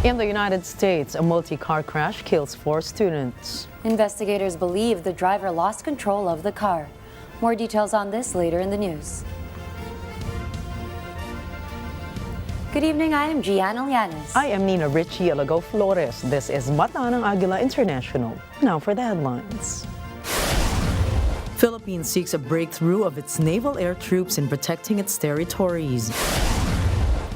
In the United States, a multi-car crash kills 4 students. Investigators believe the driver lost control of the car. More details on this later in the news. Good evening, I am Gian Alianes. I am Nina Richie Alagao-Flores. This is Mata ng Agila International. Now for the headlines. Philippines seeks a breakthrough of its naval air troops in protecting its territories.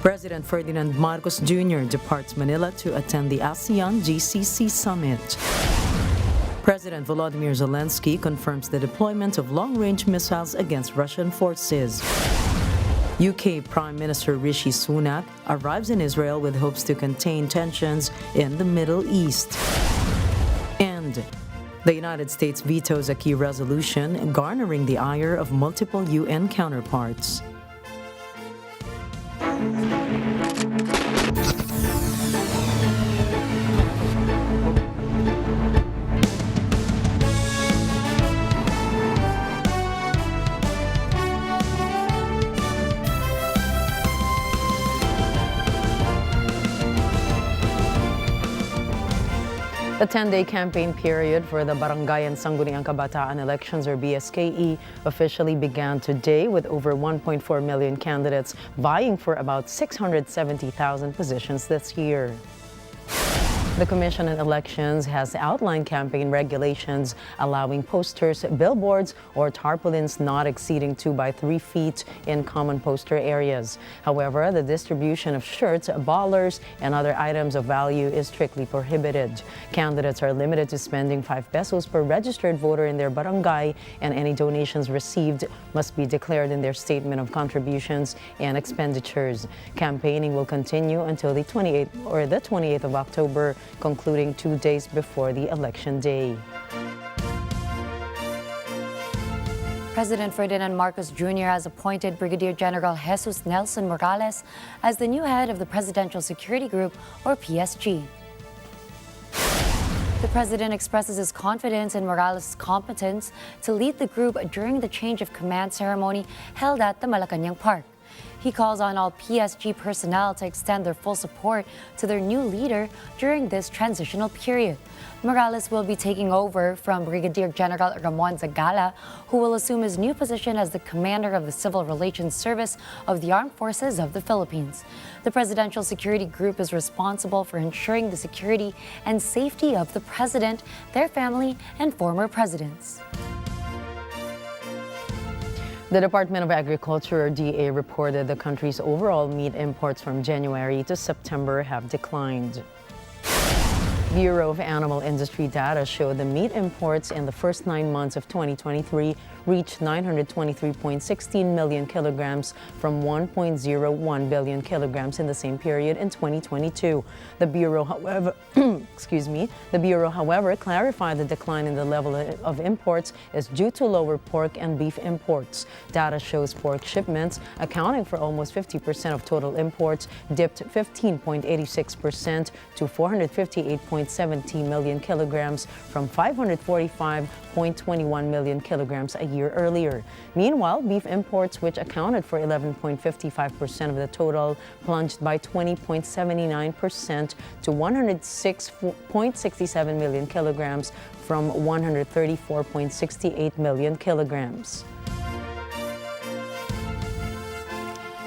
President Ferdinand Marcos Jr. departs Manila to attend the ASEAN GCC Summit. President Volodymyr Zelensky confirms the deployment of long-range missiles against Russian forces. UK Prime Minister Rishi Sunak arrives in Israel with hopes to contain tensions in the Middle East. And the United States vetoes a key resolution garnering the ire of multiple UN counterparts. The 10-day campaign period for the Barangay and Sangguniang Kabataan elections, or BSKE, officially began today with over 1.4 million candidates vying for about 670,000 positions this year. The Commission on Elections has outlined campaign regulations allowing posters, billboards, or tarpaulins not exceeding 2 by 3 feet in common poster areas. However, the distribution of shirts, ballers, and other items of value is strictly prohibited. Candidates are limited to spending 5 pesos per registered voter in their barangay, and any donations received must be declared in their statement of contributions and expenditures. Campaigning will continue until the 28th of October, concluding 2 days before the election day. President Ferdinand Marcos Jr. has appointed Brigadier General Jesus Nelson Morales as the new head of the Presidential Security Group, or PSG. The president expresses his confidence in Morales' competence to lead the group during the change of command ceremony held at the Malacañang Park. He calls on all PSG personnel to extend their full support to their new leader during this transitional period. Morales will be taking over from Brigadier General Ramon Agila, who will assume his new position as the commander of the Civil Relations Service of the Armed Forces of the Philippines. The Presidential Security Group is responsible for ensuring the security and safety of the president, their family, and former presidents. The Department of Agriculture, or DA, reported the country's overall meat imports from January to September have declined. Bureau of Animal Industry data show the meat imports in the first 9 months of 2023 reached 923.16 million kilograms from 1.01 billion kilograms in the same period in 2022. The Bureau, however, clarified the decline in the level of imports is due to lower pork and beef imports. Data shows pork shipments, accounting for almost 50% of total imports, dipped 15.86% to 458.17 million kilograms from 545.21 million kilograms a year earlier. Meanwhile, beef imports, which accounted for 11.55% of the total, plunged by 20.79% to 106.67 million kilograms from 134.68 million kilograms.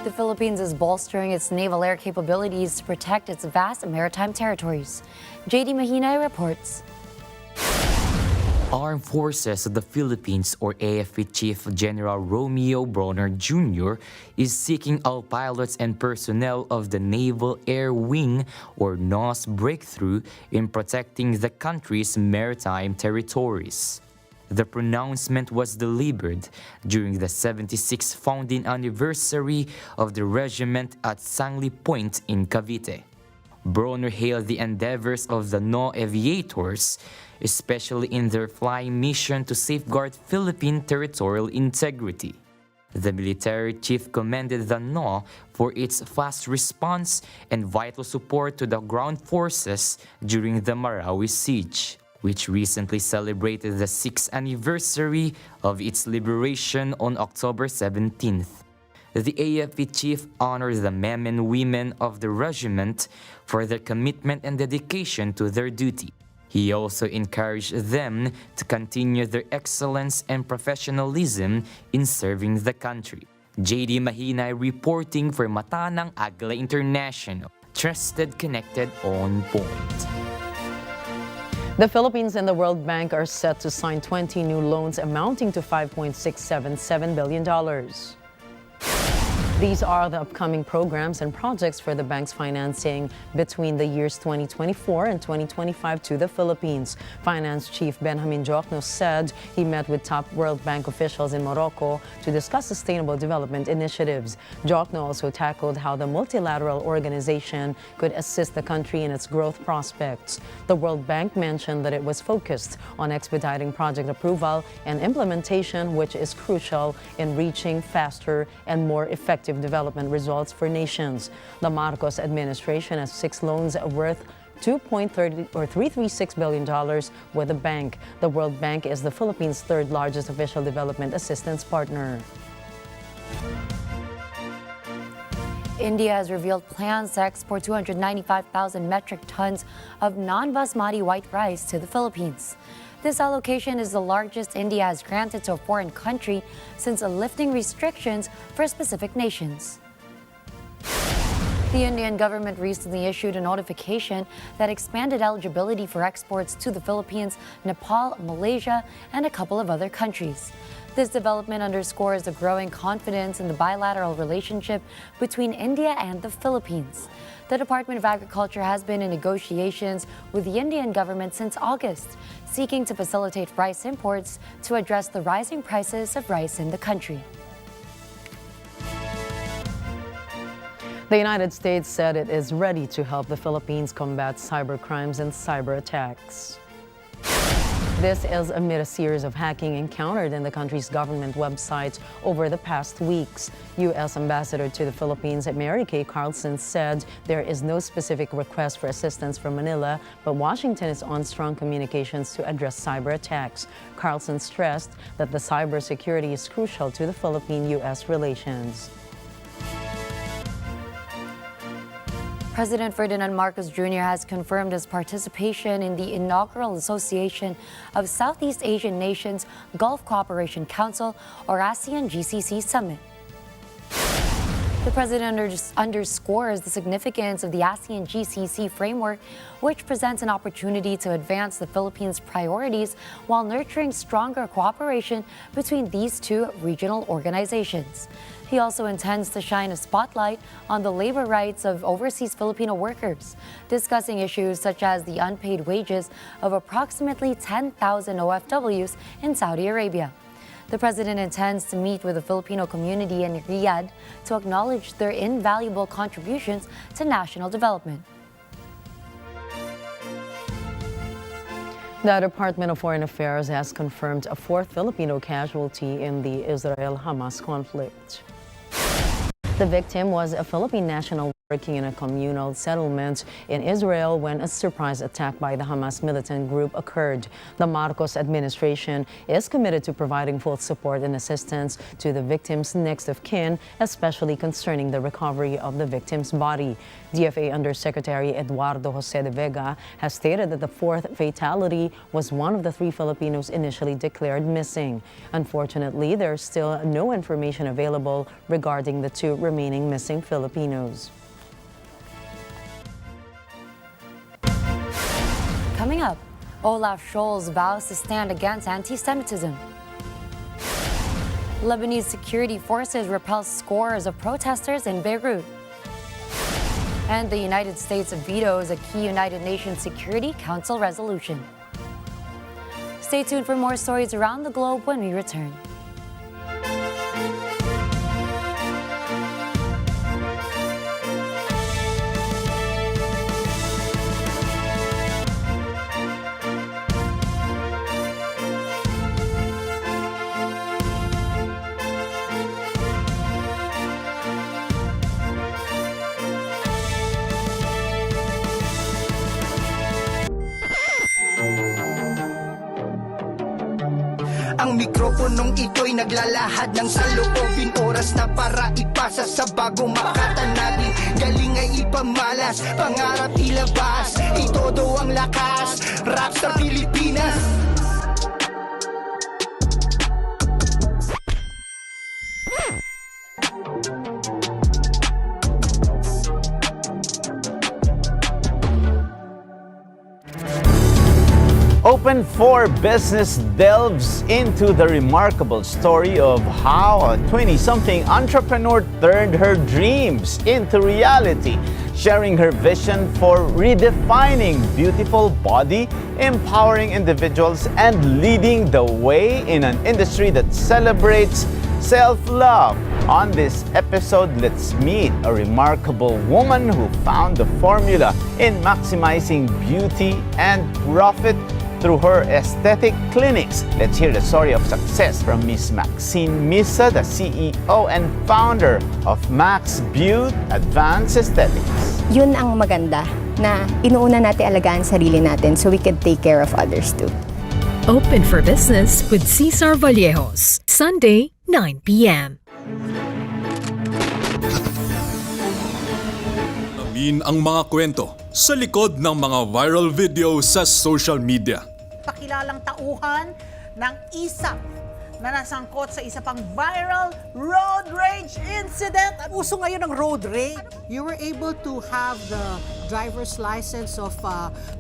The Philippines is bolstering its naval air capabilities to protect its vast maritime territories. JD Mahina reports. Armed Forces of the Philippines, or AFP Chief General Romeo Bronner Jr. is seeking all pilots and personnel of the Naval Air Wing, or NAW's breakthrough in protecting the country's maritime territories. The pronouncement was delivered during the 76th founding anniversary of the regiment at Sangli Point in Cavite. Bronner hailed the endeavors of the NAW aviators, especially in their flying mission to safeguard Philippine territorial integrity. The military chief commended the NAW for its fast response and vital support to the ground forces during the Marawi siege, which recently celebrated the 6th anniversary of its liberation on October 17th. the AFP chief honored the men and women of the regiment for their commitment and dedication to their duty. He also encouraged them to continue their excellence and professionalism in serving the country. JD Mahinay reporting for Mata ng Agila International. Trusted, connected, on point. The Philippines and the World Bank are set to sign 20 new loans amounting to $5.677 billion. These are the upcoming programs and projects for the bank's financing between the years 2024 and 2025 to the Philippines. Finance Chief Benjamin Jokno said he met with top World Bank officials in Morocco to discuss sustainable development initiatives. Jokno also tackled how the multilateral organization could assist the country in its growth prospects. The World Bank mentioned that it was focused on expediting project approval and implementation, which is crucial in reaching faster and more effective development results for nations. The Marcos administration has 6 loans worth $336 billion with the bank. The World Bank is the Philippines' 3rd largest official development assistance partner. India has revealed plans to export 295,000 metric tons of non-basmati white rice to the Philippines. This allocation is the largest India has granted to a foreign country since lifting restrictions for specific nations. The Indian government recently issued a notification that expanded eligibility for exports to the Philippines, Nepal, Malaysia, and a couple of other countries. This development underscores the growing confidence in the bilateral relationship between India and the Philippines. The Department of Agriculture has been in negotiations with the Indian government since August, seeking to facilitate rice imports to address the rising prices of rice in the country. The United States said it is ready to help the Philippines combat cyber crimes and cyber attacks. This is amid a series of hacking encountered in the country's government websites over the past weeks. U.S. Ambassador to the Philippines, Mary Kay Carlson, said there is no specific request for assistance from Manila, but Washington is on strong communications to address cyber attacks. Carlson stressed that the cybersecurity is crucial to the Philippine-U.S. relations. President Ferdinand Marcos Jr. has confirmed his participation in the inaugural Association of Southeast Asian Nations Gulf Cooperation Council, or ASEAN-GCC Summit. The president underscores the significance of the ASEAN-GCC framework, which presents an opportunity to advance the Philippines' priorities while nurturing stronger cooperation between these two regional organizations. He also intends to shine a spotlight on the labor rights of overseas Filipino workers, discussing issues such as the unpaid wages of approximately 10,000 OFWs in Saudi Arabia. The president intends to meet with the Filipino community in Riyadh to acknowledge their invaluable contributions to national development. The Department of Foreign Affairs has confirmed a 4th Filipino casualty in the Israel-Hamas conflict. The victim was a Philippine national working in a communal settlement in Israel when a surprise attack by the Hamas militant group occurred. The Marcos administration is committed to providing full support and assistance to the victim's next of kin, especially concerning the recovery of the victim's body. DFA Undersecretary Eduardo Jose de Vega has stated that the 4th fatality was one of the 3 Filipinos initially declared missing. Unfortunately, there's still no information available regarding the 2 remaining missing Filipinos. Coming up, Olaf Scholz vows to stand against anti-Semitism. Lebanese security forces repel scores of protesters in Beirut. And the United States vetoes a key United Nations Security Council resolution. Stay tuned for more stories around the globe when we return. Ang mikropono punong ito'y naglalahad ng saloobin. Oras na para ipasa sa bagong makatanabing. Galing ay ipamalas, pangarap ilabas, itodo ang lakas, rap sa Pilipinas. Open for Business delves into the remarkable story of how a 20-something entrepreneur turned her dreams into reality, sharing her vision for redefining beautiful body, empowering individuals, and leading the way in an industry that celebrates self-love. On this episode, let's meet a remarkable woman who found the formula in maximizing beauty and profit through her aesthetic clinics. Let's hear the story of success from Miss Maxine Misa, the CEO and founder of Max Beauty Advanced Aesthetics. Yun ang maganda, na inuuna natin alagaan sarili natin so we can take care of others too. Open for Business with Cesar Vallejos, Sunday, 9 p.m. Alamin ang mga kwento sa likod ng mga viral video sa social media. Pakilalang tauhan ng ISAP na nasangkot sa isa pang viral road rage incident. Uso ngayon ang road rage. You were able to have the driver's license of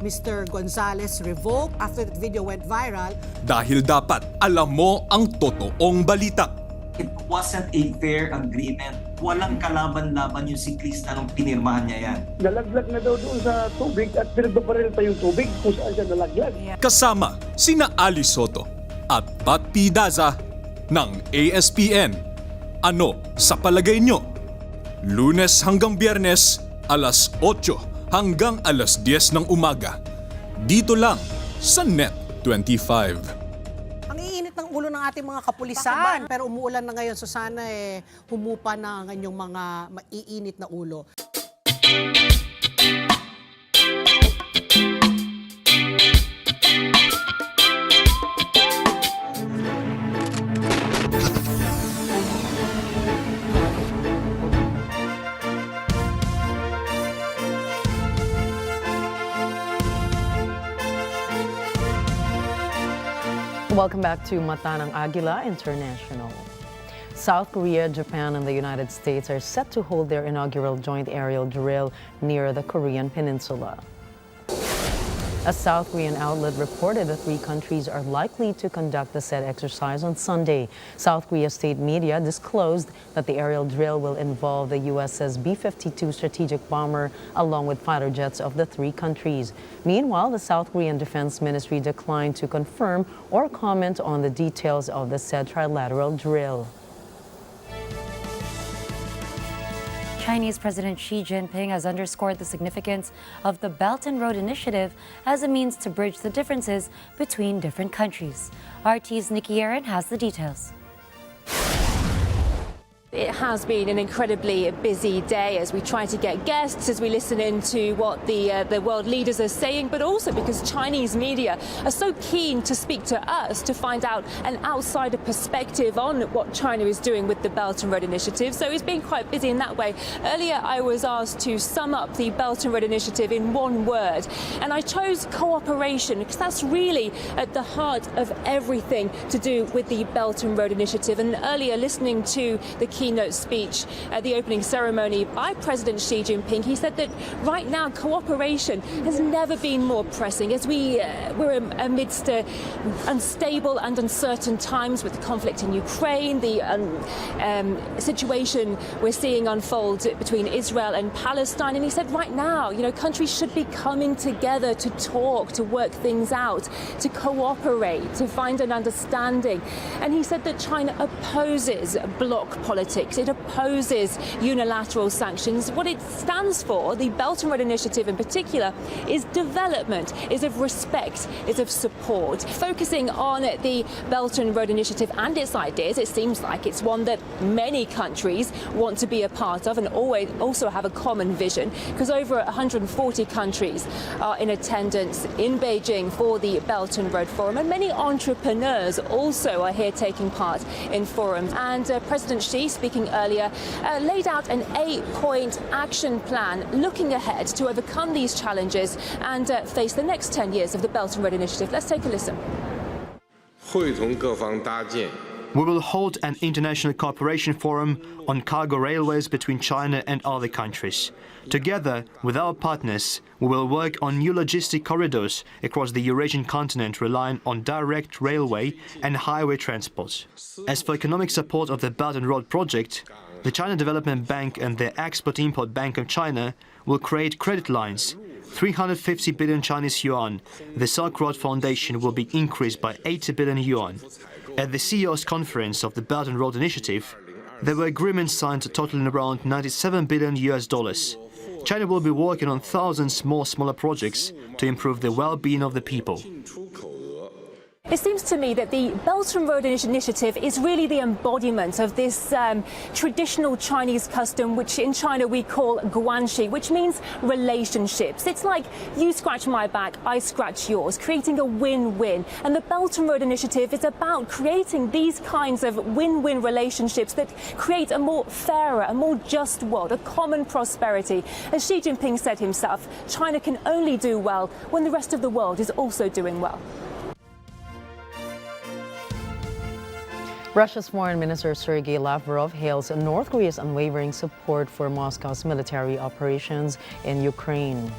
Mr. Gonzalez revoked after the video went viral. Dahil dapat alam mo ang totoong balita. It wasn't a fair agreement. Walang kalaban-laban yung siklista nung pinirmahan niya yan. Nalaglag na daw doon sa tubig at pinagbabaril pa yung tubig kung saan siya nalaglag. Kasama sina Ali Soto at Pat P. Daza ng ASPN. Ano sa palagay nyo? Lunes hanggang Biyernes, alas 8 hanggang alas 10 ng umaga. Dito lang sa Net 25. Ang iinit ng ulo ng ating mga kapulisan. Pero umuulan na ngayon, so sana humupa na ang inyong mga maiinit na ulo. Welcome back to Mata ng Agila International. South Korea, Japan, and the United States are set to hold their inaugural joint aerial drill near the Korean Peninsula. A South Korean outlet reported the three countries are likely to conduct the said exercise on Sunday. South Korea state media disclosed that the aerial drill will involve the USS B-52 strategic bomber along with fighter jets of the three countries. Meanwhile, the South Korean Defense Ministry declined to confirm or comment on the details of the said trilateral drill. Chinese President Xi Jinping has underscored the significance of the Belt and Road Initiative as a means to bridge the differences between different countries. RT's Nikki Aaron has the details. It has been an incredibly busy day as we try to get guests, as we listen into what the world leaders are saying, but also because Chinese media are so keen to speak to us to find out an outsider perspective on what China is doing with the Belt and Road Initiative. So it's been quite busy in that way. Earlier, I was asked to sum up the Belt and Road Initiative in one word, and I chose cooperation because that's really at the heart of everything to do with the Belt and Road Initiative. And earlier, listening to the keynote speech at the opening ceremony by President Xi Jinping, he said that right now cooperation has never been more pressing as we're amidst unstable and uncertain times with the conflict in Ukraine, the situation we're seeing unfold between Israel and Palestine. And he said right now, countries should be coming together to talk, to work things out, to cooperate, to find an understanding. And he said that China opposes bloc politics. politics. It opposes unilateral sanctions. What it stands for, the Belt and Road Initiative in particular, is development, is of respect, is of support. Focusing on the Belt and Road Initiative and its ideas, it seems like it's one that many countries want to be a part of and also have a common vision, because over 140 countries are in attendance in Beijing for the Belt and Road Forum, and many entrepreneurs also are here taking part in forums. And President Xi, speaking earlier, laid out an 8-point action plan looking ahead to overcome these challenges and face the next 10 years of the Belt and Road Initiative. Let's take a listen. We will hold an international cooperation forum on cargo railways between China and other countries. Together with our partners, we will work on new logistic corridors across the Eurasian continent relying on direct railway and highway transport. As for economic support of the Belt and Road project, the China Development Bank and the Export-Import Bank of China will create credit lines. 350 billion Chinese yuan. The Silk Road Foundation will be increased by 80 billion yuan. At the CEO's conference of the Belt and Road Initiative, there were agreements signed totaling around 97 billion US dollars. China will be working on thousands more smaller projects to improve the well-being of the people. It seems to me that the Belt and Road Initiative is really the embodiment of this traditional Chinese custom, which in China we call guanxi, which means relationships. It's like you scratch my back, I scratch yours, creating a win-win. And the Belt and Road Initiative is about creating these kinds of win-win relationships that create a more fairer, a more just world, a common prosperity. As Xi Jinping said himself, China can only do well when the rest of the world is also doing well. Russia's Foreign Minister Sergei Lavrov hails North Korea's unwavering support for Moscow's military operations in Ukraine.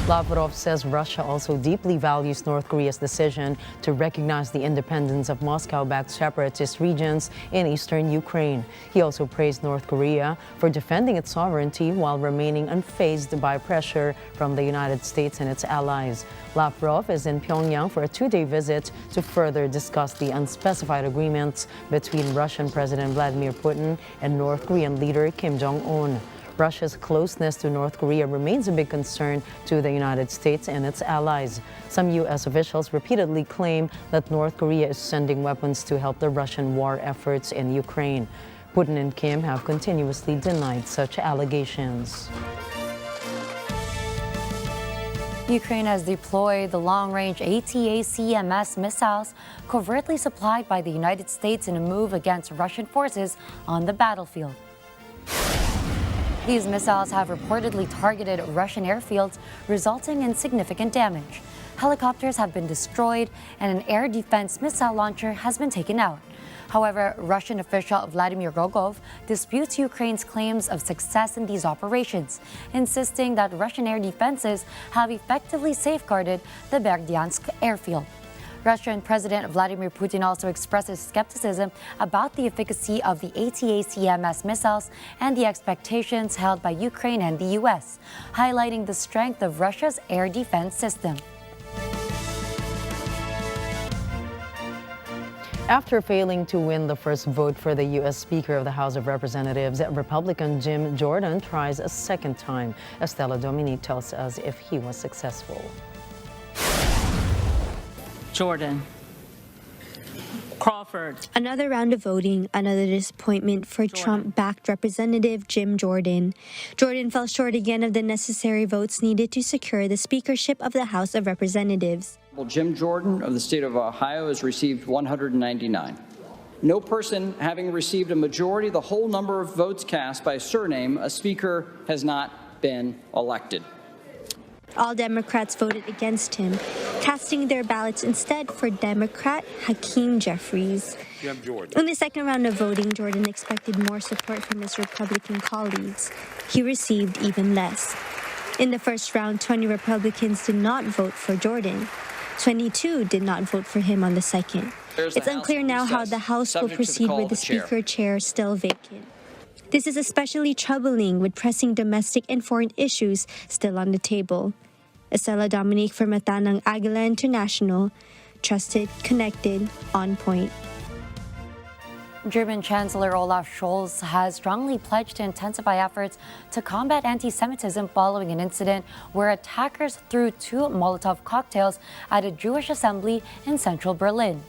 Lavrov says Russia also deeply values North Korea's decision to recognize the independence of Moscow-backed separatist regions in eastern Ukraine. He also praised North Korea for defending its sovereignty while remaining unfazed by pressure from the United States and its allies. Lavrov is in Pyongyang for a 2-day visit to further discuss the unspecified agreements between Russian President Vladimir Putin and North Korean leader Kim Jong-un. Russia's closeness to North Korea remains a big concern to the United States and its allies. Some U.S. officials repeatedly claim that North Korea is sending weapons to help the Russian war efforts in Ukraine. Putin and Kim have continuously denied such allegations. Ukraine has deployed the long-range ATACMS missiles covertly supplied by the United States in a move against Russian forces on the battlefield. These missiles have reportedly targeted Russian airfields, resulting in significant damage. Helicopters have been destroyed, and an air defense missile launcher has been taken out. However, Russian official Vladimir Rogov disputes Ukraine's claims of success in these operations, insisting that Russian air defenses have effectively safeguarded the Berdyansk airfield. Russian President Vladimir Putin also expresses skepticism about the efficacy of the ATACMS missiles and the expectations held by Ukraine and the U.S., highlighting the strength of Russia's air defense system. After failing to win the first vote for the U.S. Speaker of the House of Representatives, Republican Jim Jordan tries a second time. Estela Dominique tells us if he was successful. Jordan. Crawford. Another round of voting, another disappointment for Trump-backed Representative Jim Jordan. Jordan fell short again of the necessary votes needed to secure the speakership of the House of Representatives. Jim Jordan of the state of Ohio has received 199. No person having received a majority of the whole number of votes cast by surname, a speaker has not been elected. All Democrats voted against him, casting their ballots instead for Democrat Hakeem Jeffries. In the second round of voting, Jordan expected more support from his Republican colleagues. He received even less. In the first round, 20 Republicans did not vote for Jordan. 22 did not vote for him on the second. It's unclear now how the House will proceed with the Speaker chair still vacant. This is especially troubling with pressing domestic and foreign issues still on the table. Estela Dominique for Matanang Agila International. Trusted, connected, on point. German Chancellor Olaf Scholz has strongly pledged to intensify efforts to combat anti-Semitism following an incident where attackers threw 2 Molotov cocktails at a Jewish assembly in central Berlin.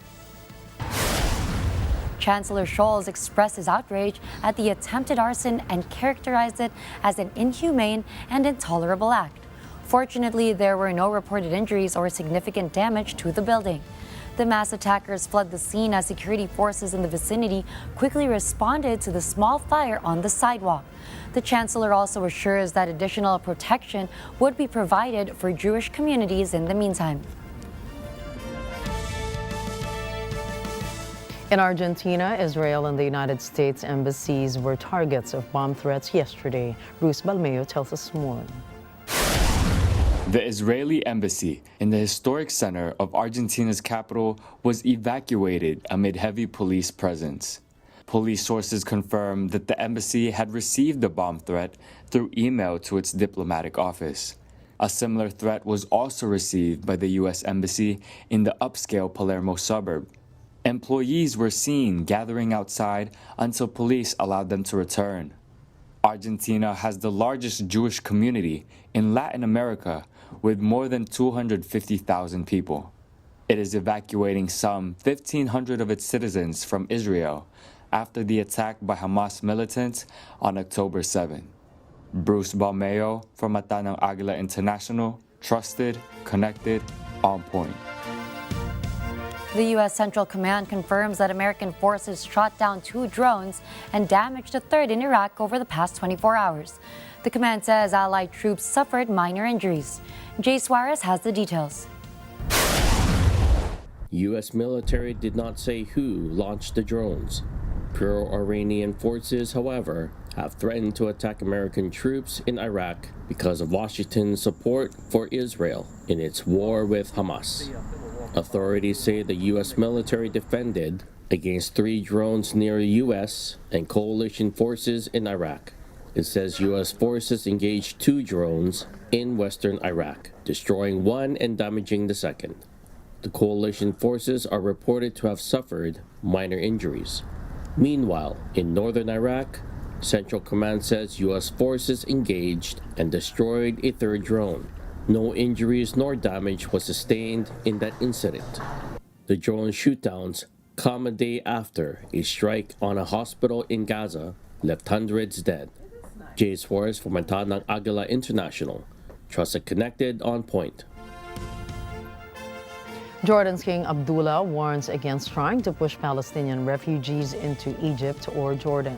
Chancellor Scholz expressed his outrage at the attempted arson and characterized it as an inhumane and intolerable act. Fortunately, there were no reported injuries or significant damage to the building. The mass attackers fled the scene as security forces in the vicinity quickly responded to the small fire on the sidewalk. The chancellor also assures that additional protection would be provided for Jewish communities in the meantime. In Argentina, Israel and the United States embassies were targets of bomb threats yesterday. Bruce Balmeo tells us more. The Israeli embassy in the historic center of Argentina's capital was evacuated amid heavy police presence. Police sources confirmed that the embassy had received the bomb threat through email to its diplomatic office. A similar threat was also received by the U.S. Embassy in the upscale Palermo suburb. Employees were seen gathering outside until police allowed them to return. Argentina has the largest Jewish community in Latin America with more than 250,000 people. It is evacuating some 1,500 of its citizens from Israel after the attack by Hamas militants on October 7. Bruce Balmeo from Matanang Agila International, trusted, connected, on point. The U.S. Central Command confirms that American forces shot down 2 drones and damaged a third in Iraq over the past 24 hours. The command says Allied troops suffered minor injuries. Jay Suarez has the details. U.S. military did not say who launched the drones. Pro-Iranian forces, however, have threatened to attack American troops in Iraq because of Washington's support for Israel in its war with Hamas. Authorities say the U.S. military defended against 3 drones near U.S. and coalition forces in Iraq. It says U.S. forces engaged 2 drones in western Iraq, destroying 1 and damaging the second. The coalition forces are reported to have suffered minor injuries. Meanwhile, in northern Iraq, Central Command says U.S. forces engaged and destroyed a 3rd drone. No injuries nor damage was sustained in that incident. The drone shootdowns come a day after a strike on a hospital in Gaza left hundreds dead. Jay Suarez for Matanang Agila International. Trusted, connected, on point. Jordan's King Abdullah warns against trying to push Palestinian refugees into Egypt or Jordan.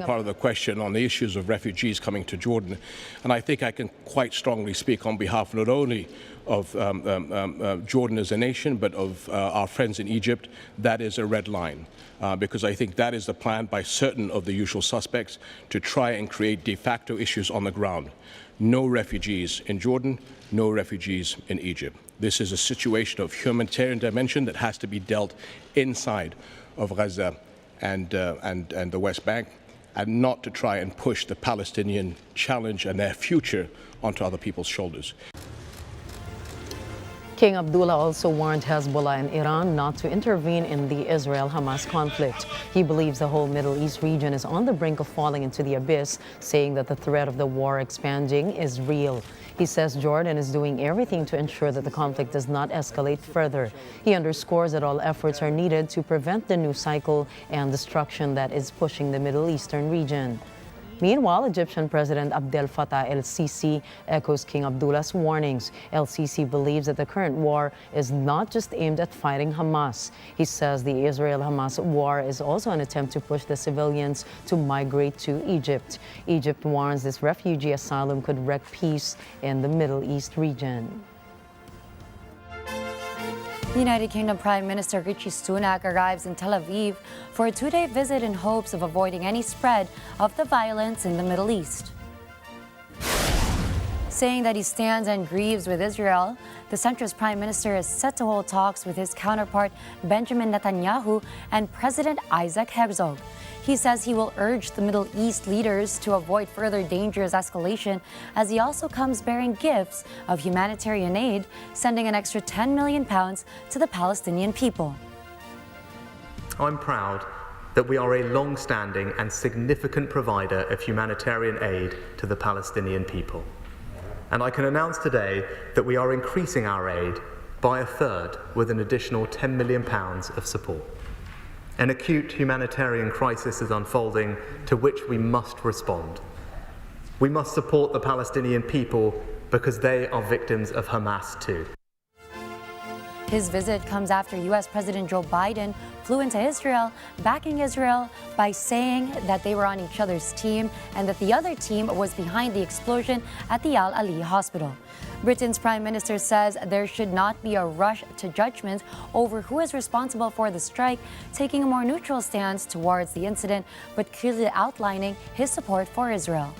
Part of the question on the issues of refugees coming to Jordan, and I think I can quite strongly speak on behalf not only of Jordan as a nation, but of our friends in Egypt. That is a red line, because I think that is the plan by certain of the usual suspects to try and create de facto issues on the ground. No refugees in Jordan, no refugees in Egypt. This is a situation of humanitarian dimension that has to be dealt inside of Gaza and the West Bank, and not to try and push the Palestinian challenge and their future onto other people's shoulders. King Abdullah also warned Hezbollah and Iran not to intervene in the Israel-Hamas conflict. He believes the whole Middle East region is on the brink of falling into the abyss, saying that the threat of the war expanding is real. He says Jordan is doing everything to ensure that the conflict does not escalate further. He underscores that all efforts are needed to prevent the new cycle and destruction that is pushing the Middle Eastern region. Meanwhile, Egyptian President Abdel Fattah el-Sisi echoes King Abdullah's warnings. El-Sisi believes that the current war is not just aimed at fighting Hamas. He says the Israel-Hamas war is also an attempt to push the civilians to migrate to Egypt. Egypt warns this refugee asylum could wreck peace in the Middle East region. United Kingdom Prime Minister Rishi Sunak arrives in Tel Aviv for a 2-day visit in hopes of avoiding any spread of the violence in the Middle East. Saying that he stands and grieves with Israel, the centrist prime minister is set to hold talks with his counterpart Benjamin Netanyahu and President Isaac Herzog. He says he will urge the Middle East leaders to avoid further dangerous escalation, as he also comes bearing gifts of humanitarian aid, sending an extra £10 million to the Palestinian people. I'm proud that we are a long-standing and significant provider of humanitarian aid to the Palestinian people. And I can announce today that we are increasing our aid by a third with an additional £10 million of support. An acute humanitarian crisis is unfolding to which we must respond. We must support the Palestinian people because they are victims of Hamas too. His visit comes after U.S. President Joe Biden flew into Israel, backing Israel by saying that they were on each other's team and that the other team was behind the explosion at the Al Ali hospital. Britain's Prime Minister says there should not be a rush to judgment over who is responsible for the strike, taking a more neutral stance towards the incident, but clearly outlining his support for Israel.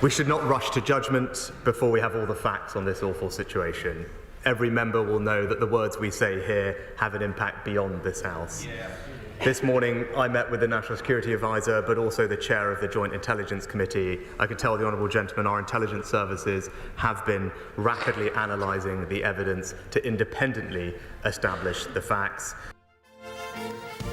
We should not rush to judgment before we have all the facts on this awful situation. Every member will know that the words we say here have an impact beyond this House. This morning, I met with the National Security Advisor, but also the chair of the Joint Intelligence Committee. I could tell the honourable gentleman our intelligence services have been rapidly analysing the evidence to independently establish the facts.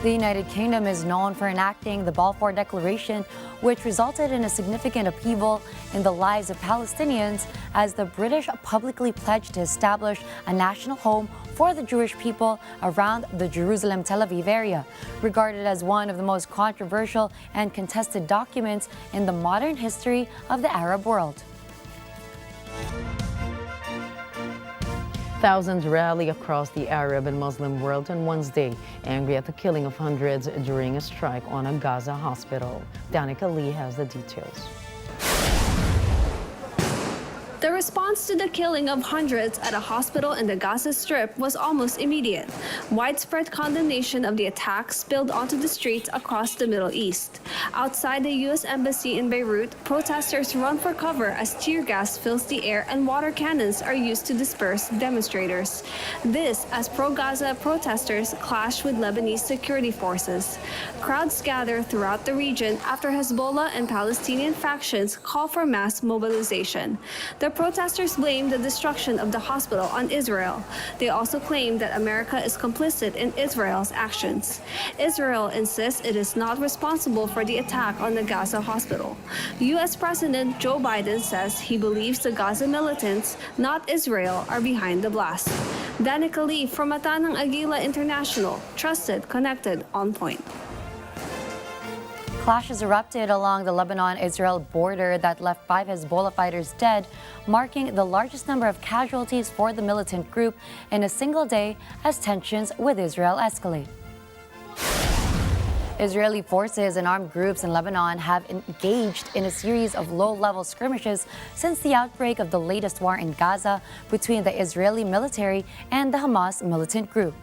The United Kingdom is known for enacting the Balfour Declaration, which resulted in a significant upheaval in the lives of Palestinians as the British publicly pledged to establish a national home for the Jewish people around the Jerusalem-Tel Aviv area, regarded as one of the most controversial and contested documents in the modern history of the Arab world. Thousands rally across the Arab and Muslim world on Wednesday, angry at the killing of hundreds during a strike on a Gaza hospital. Danica Lee has the details. The response to the killing of hundreds at a hospital in the Gaza Strip was almost immediate. Widespread condemnation of the attack spilled onto the streets across the Middle East. Outside the U.S. Embassy in Beirut, protesters run for cover as tear gas fills the air and water cannons are used to disperse demonstrators. This as pro-Gaza protesters clash with Lebanese security forces. Crowds gather throughout the region after Hezbollah and Palestinian factions call for mass mobilization. The protesters blame the destruction of the hospital on Israel. They also claim that America is complicit in Israel's actions. Israel insists it is not responsible for the attack on the Gaza hospital. U.S. President Joe Biden says he believes the Gaza militants, not Israel, are behind the blast. Danica Lee from Matanang Agila International, trusted, connected, on point. Clashes erupted along the Lebanon-Israel border that left 5 Hezbollah fighters dead, marking the largest number of casualties for the militant group in a single day as tensions with Israel escalate. Israeli forces and armed groups in Lebanon have engaged in a series of low-level skirmishes since the outbreak of the latest war in Gaza between the Israeli military and the Hamas militant group.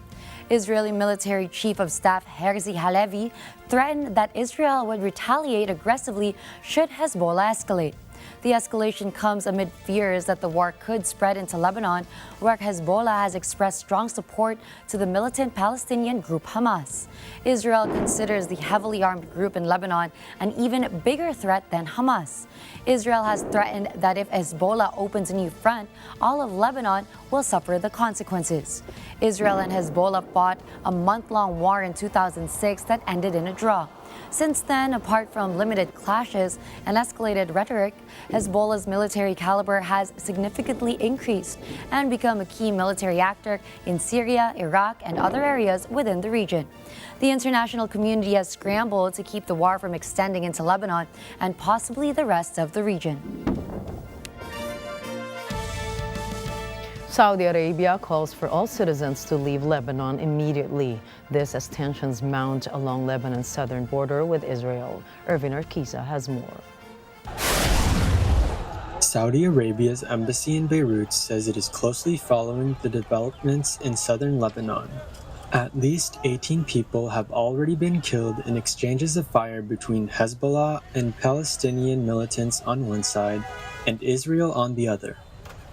Israeli military chief of staff Herzi Halevi threatened that Israel would retaliate aggressively should Hezbollah escalate. The escalation comes amid fears that the war could spread into Lebanon, where Hezbollah has expressed strong support to the militant Palestinian group Hamas. Israel considers the heavily armed group in Lebanon an even bigger threat than Hamas. Israel has threatened that if Hezbollah opens a new front, all of Lebanon will suffer the consequences. Israel and Hezbollah fought a month-long war in 2006 that ended in a draw. Since then, apart from limited clashes and escalated rhetoric, Hezbollah's military caliber has significantly increased and become a key military actor in Syria, Iraq, and other areas within the region. The international community has scrambled to keep the war from extending into Lebanon and possibly the rest of the region. Saudi Arabia calls for all citizens to leave Lebanon immediately. This as tensions mount along Lebanon's southern border with Israel. Irvin Arquiza has more. Saudi Arabia's embassy in Beirut says it is closely following the developments in southern Lebanon. At least 18 people have already been killed in exchanges of fire between Hezbollah and Palestinian militants on one side and Israel on the other.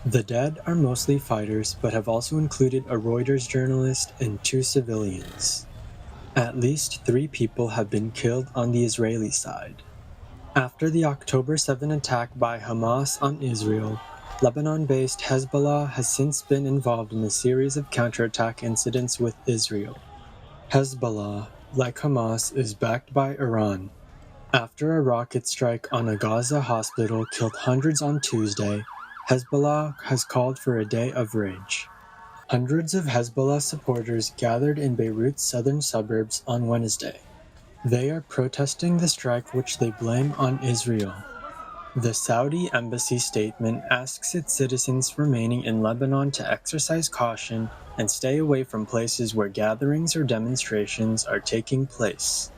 The dead are mostly fighters, but have also included a Reuters journalist and 2 civilians. At least 3 people have been killed on the Israeli side. After the October 7 attack by Hamas on Israel, Lebanon-based Hezbollah has since been involved in a series of counterattack incidents with Israel. Hezbollah, like Hamas, is backed by Iran. After a rocket strike on a Gaza hospital killed hundreds on Tuesday, Hezbollah has called for a day of rage. Hundreds of Hezbollah supporters gathered in Beirut's southern suburbs on Wednesday. They are protesting the strike, which they blame on Israel. The Saudi embassy statement asks its citizens remaining in Lebanon to exercise caution and stay away from places where gatherings or demonstrations are taking place.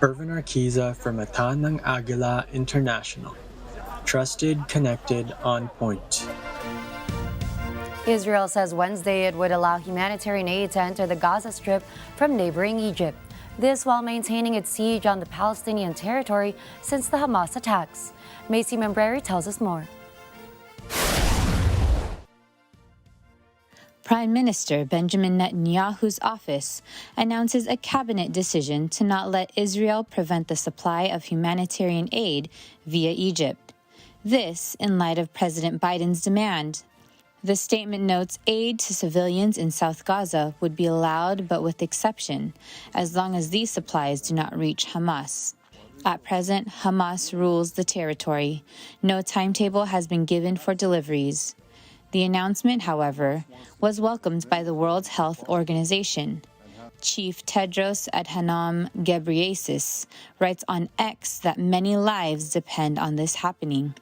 Irvin Arquiza for Mata ng Agila International. Trusted, connected, on point. Israel says Wednesday it would allow humanitarian aid to enter the Gaza Strip from neighboring Egypt. This while maintaining its siege on the Palestinian territory since the Hamas attacks. Macy Membreri tells us more. Prime Minister Benjamin Netanyahu's office announces a cabinet decision to not let Israel prevent the supply of humanitarian aid via Egypt. This in light of President Biden's demand. The statement notes aid to civilians in South Gaza would be allowed, but with exception, as long as these supplies do not reach Hamas. At present, Hamas rules the territory. No timetable has been given for deliveries. The announcement, however, was welcomed by the World Health Organization. Chief Tedros Adhanom Ghebreyesus writes on X that many lives depend on this happening.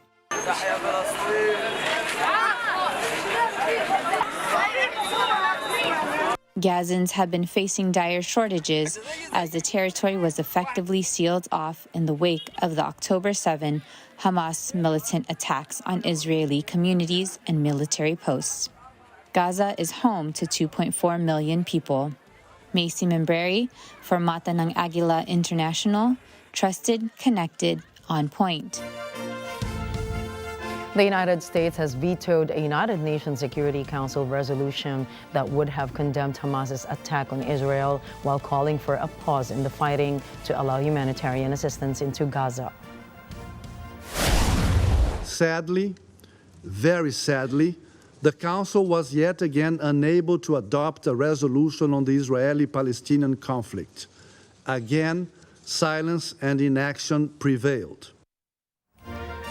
Gazans have been facing dire shortages as the territory was effectively sealed off in the wake of the October 7 Hamas militant attacks on Israeli communities and military posts. Gaza is home to 2.4 million people. Macy Membreri for Mata ng Agila International, trusted, connected, on point. The United States has vetoed a United Nations Security Council resolution that would have condemned Hamas's attack on Israel while calling for a pause in the fighting to allow humanitarian assistance into Gaza. Sadly, very sadly, the Council was yet again unable to adopt a resolution on the Israeli-Palestinian conflict. Again, silence and inaction prevailed.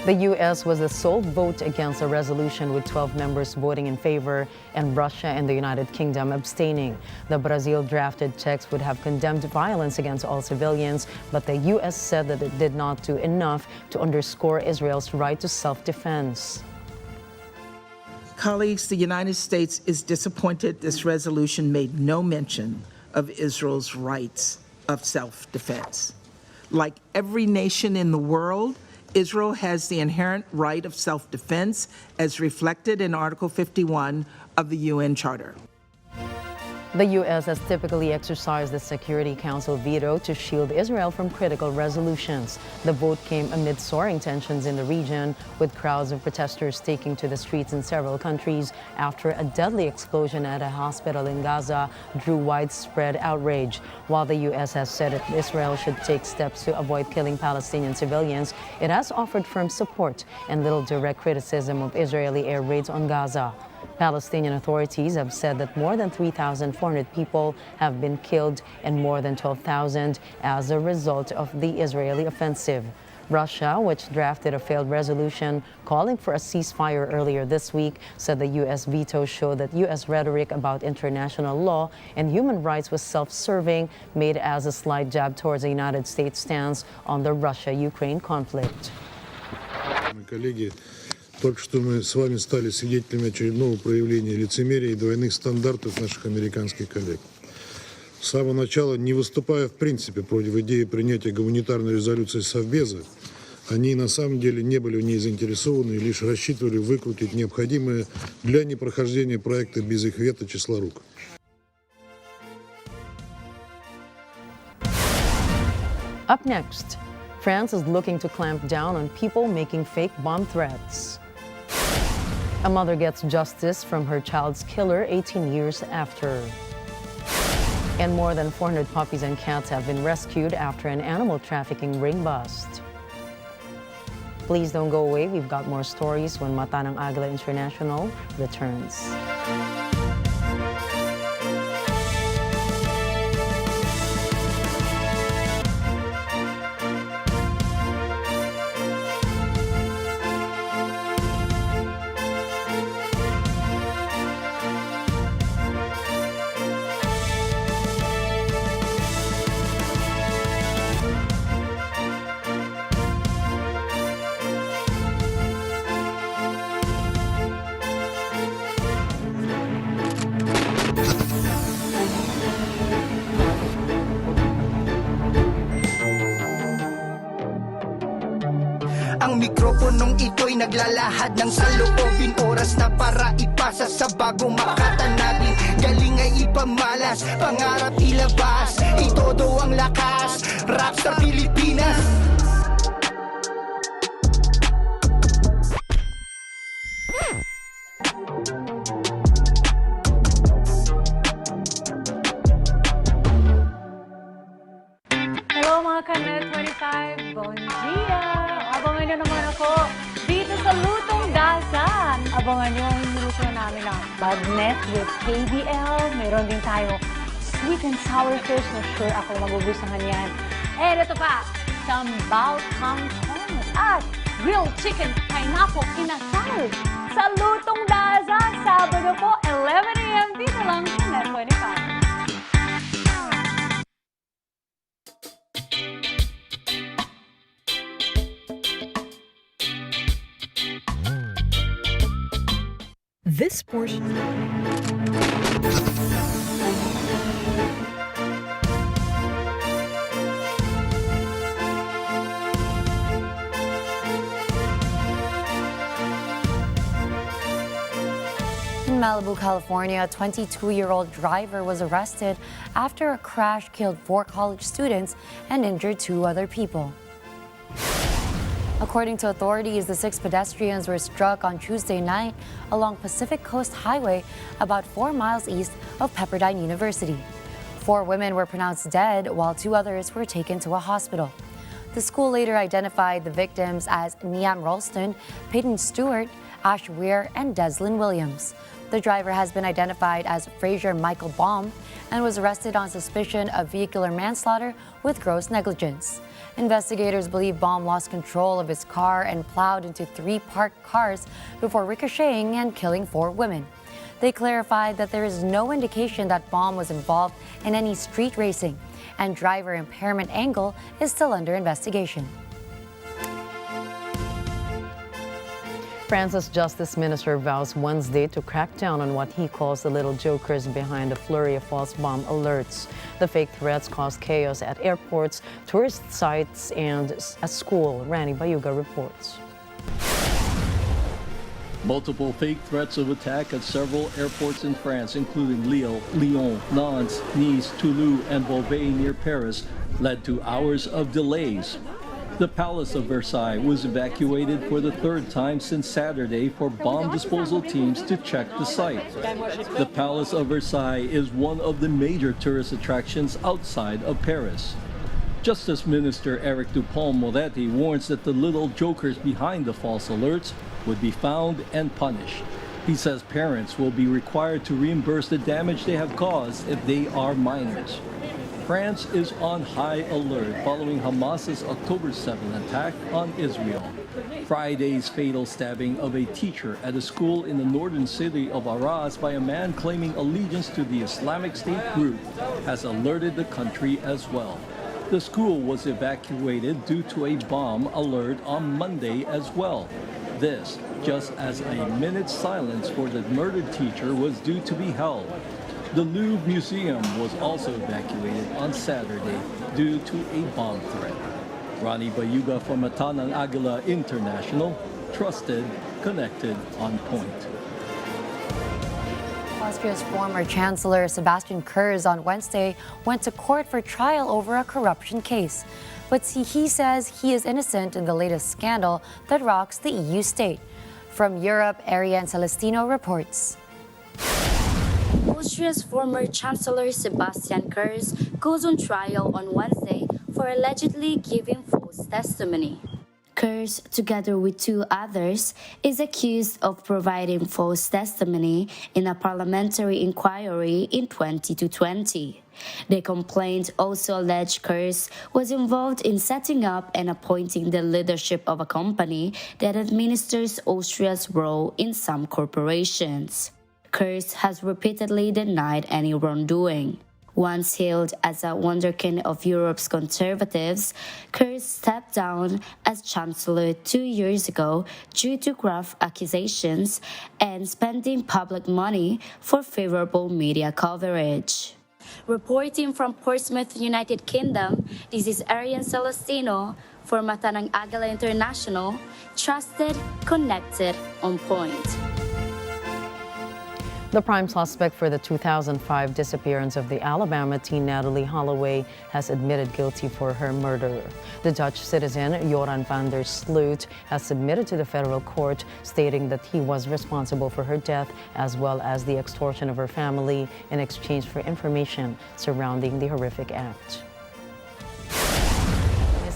The U.S. was the sole vote against a resolution with 12 members voting in favor and Russia and the United Kingdom abstaining. The Brazil-drafted text would have condemned violence against all civilians, but the U.S. said that it did not do enough to underscore Israel's right to self-defense. Colleagues, the United States is disappointed this resolution made no mention of Israel's rights of self-defense. Like every nation in the world, Israel has the inherent right of self-defense as reflected in Article 51 of the UN Charter. The U.S. has typically exercised the Security Council veto to shield Israel from critical resolutions. The vote came amid soaring tensions in the region, with crowds of protesters taking to the streets in several countries after a deadly explosion at a hospital in Gaza drew widespread outrage. While the U.S. has said that Israel should take steps to avoid killing Palestinian civilians, it has offered firm support and little direct criticism of Israeli air raids on Gaza. Palestinian authorities have said that more than 3,400 people have been killed and more than 12,000 as a result of the Israeli offensive. Russia, which drafted a failed resolution calling for a ceasefire earlier this week, said the U.S. veto showed that U.S. rhetoric about international law and human rights was self-serving, made as a slight jab towards the United States stance on the Russia-Ukraine conflict. Только что мы с вами стали свидетелями очередного проявления лицемерия и двойных стандартов наших американских коллег. С самого начала, не выступая в принципе против идеи принятия гуманитарной резолюции Совбеза, они на самом деле не были в ней заинтересованы и лишь рассчитывали выкрутить необходимое для непрохождения проекта без их вето числа рук. Up next, France is looking to clamp down on people making fake bomb threats. A mother gets justice from her child's killer 18 years after. And more than 400 puppies and cats have been rescued after an animal trafficking ring bust. Please don't go away. We've got more stories when Mata ng Agila International returns. Ang mikroponong ito'y naglalahad ng saloobin, oras na para ipasa sa bagong makatanabing. Galing ay ipamalas, pangarap ilabas, itodo ang lakas, rap sa Pilipinas. Hello mga ka-Net 25, bon dia! Abangan nyo naman ako dito sa Lutong Dasan. Abangan nyo ang niluto namin ng bagnet with KBL. Meron din tayo sweet and sour fish na sure ako magugustuhan yan. And ito pa, sambal kangkong at grilled chicken pineapple inasal sa Lutong Dasan. Sabado po, 11 a.m. dito lang sa Net 25. This portion. In Malibu, California, a 22-year-old driver was arrested after a crash killed 4 college students and injured 2 other people. According to authorities, the 6 pedestrians were struck on Tuesday night along Pacific Coast Highway about 4 miles east of Pepperdine University. 4 women were pronounced dead while 2 others were taken to a hospital. The school later identified the victims as Niam Ralston, Peyton Stewart, Ash Weir, and Deslyn Williams. The driver has been identified as Fraser Michael Baum and was arrested on suspicion of vehicular manslaughter with gross negligence. Investigators believe Baum lost control of his car and plowed into 3 parked cars before ricocheting and killing 4 women. They clarified that there is no indication that Baum was involved in any street racing, and driver impairment angle is still under investigation. France's Justice Minister vows Wednesday to crack down on what he calls the little jokers behind a flurry of false bomb alerts. The fake threats caused chaos at airports, tourist sites, and a school. Rani Bayuga reports. Multiple fake threats of attack at several airports in France, including Lille, Lyon, Nantes, Nice, Toulouse, and Beauvais near Paris, led to hours of delays. The Palace of Versailles was evacuated for the 3rd time since Saturday for bomb disposal teams to check the site. The Palace of Versailles is one of the major tourist attractions outside of Paris. Justice Minister Eric Dupont-Moretti warns that the little jokers behind the false alerts would be found and punished. He says parents will be required to reimburse the damage they have caused if they are minors. France is on high alert following Hamas's October 7 attack on Israel. Friday's fatal stabbing of a teacher at a school in the northern city of Aras by a man claiming allegiance to the Islamic State group has alerted the country as well. The school was evacuated due to a bomb alert on Monday as well. This, just as a minute's silence for the murdered teacher was due to be held. The Louvre Museum was also evacuated on Saturday due to a bomb threat. Rani Bayuga from Matanang Agila International, trusted, connected, on point. Austria's former Chancellor Sebastian Kurz on Wednesday went to court for trial over a corruption case. But he says he is innocent in the latest scandal that rocks the EU state. From Europe, Ariane Celestino reports. Austria's former Chancellor Sebastian Kurz goes on trial on Wednesday for allegedly giving false testimony. Kurz, together with 2 others, is accused of providing false testimony in a parliamentary inquiry in 2020. The complaint also alleged Kurz was involved in setting up and appointing the leadership of a company that administers Austria's role in some corporations. Kurz has repeatedly denied any wrongdoing. Once hailed as a wunderkind of Europe's conservatives, Kurz stepped down as Chancellor 2 years ago due to grave accusations and spending public money for favorable media coverage. Reporting from Portsmouth, United Kingdom, this is Ariane Celestino For mata ng Agila International, trusted, connected, on point. The prime suspect for the 2005 disappearance of the Alabama teen Natalie Holloway has admitted guilty for her murder. The Dutch citizen Joran van der Sloot has submitted to the federal court, stating that he was responsible for her death as well as the extortion of her family in exchange for information surrounding the horrific act.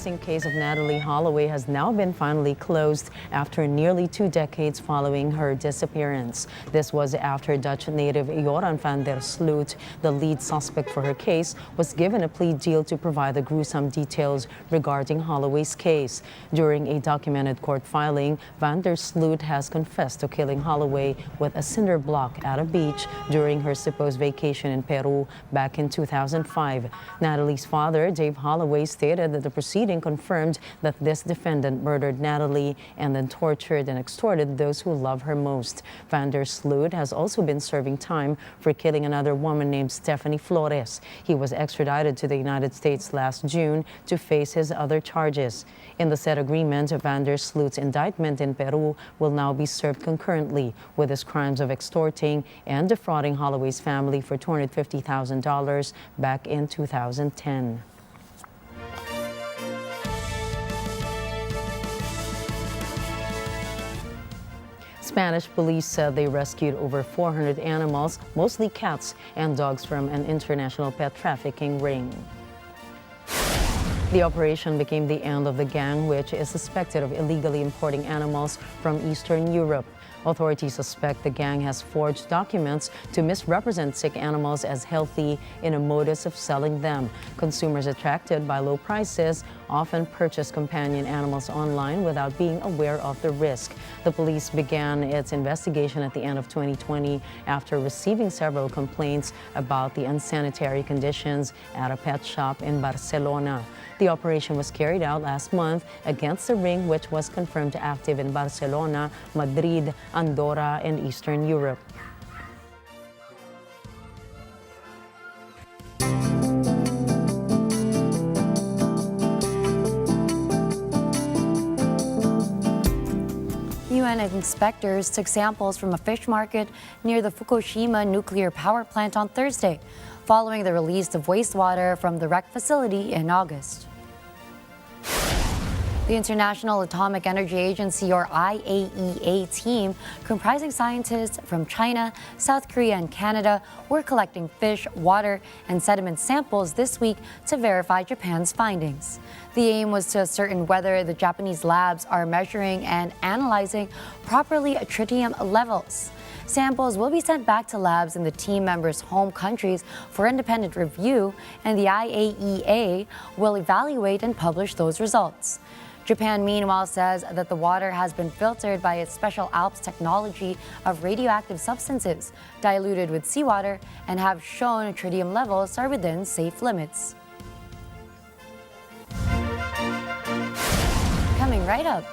The missing case of Natalie Holloway has now been finally closed after nearly 2 decades following her disappearance. This was after Dutch native Joran van der Sloot, the lead suspect for her case, was given a plea deal to provide the gruesome details regarding Holloway's case. During a documented court filing, van der Sloot has confessed to killing Holloway with a cinder block at a beach during her supposed vacation in Peru back in 2005. Natalie's father, Dave Holloway, stated that the proceeding confirmed that this defendant murdered Natalie and then tortured and extorted those who love her most. Van der Sloot has also been serving time for killing another woman named Stephanie Flores. He was extradited to the United States last June to face his other charges. In the said agreement, Van der Sloot's indictment in Peru will now be served concurrently with his crimes of extorting and defrauding Holloway's family for $250,000 back in 2010. Spanish police said they rescued over 400 animals, mostly cats and dogs, from an international pet trafficking ring. The operation became the end of the gang, which is suspected of illegally importing animals from Eastern Europe. Authorities suspect the gang has forged documents to misrepresent sick animals as healthy in a modus of selling them. Consumers attracted by low prices often purchase companion animals online without being aware of the risk. The police began its investigation at the end of 2020 after receiving several complaints about the unsanitary conditions at a pet shop in Barcelona. The operation was carried out last month against the ring, which was confirmed active in Barcelona, Madrid, Andorra, and Eastern Europe. UN inspectors took samples from a fish market near the Fukushima nuclear power plant on Thursday, following the release of wastewater from the wrecked facility in August. The International Atomic Energy Agency, or IAEA team, comprising scientists from China, South Korea, and Canada, were collecting fish, water, and sediment samples this week to verify Japan's findings. The aim was to ascertain whether the Japanese labs are measuring and analyzing properly tritium levels. Samples will be sent back to labs in the team members' home countries for independent review, and the IAEA will evaluate and publish those results. Japan, meanwhile, says that the water has been filtered by its special ALPS technology of radioactive substances diluted with seawater and have shown tritium levels are within safe limits. Coming right up,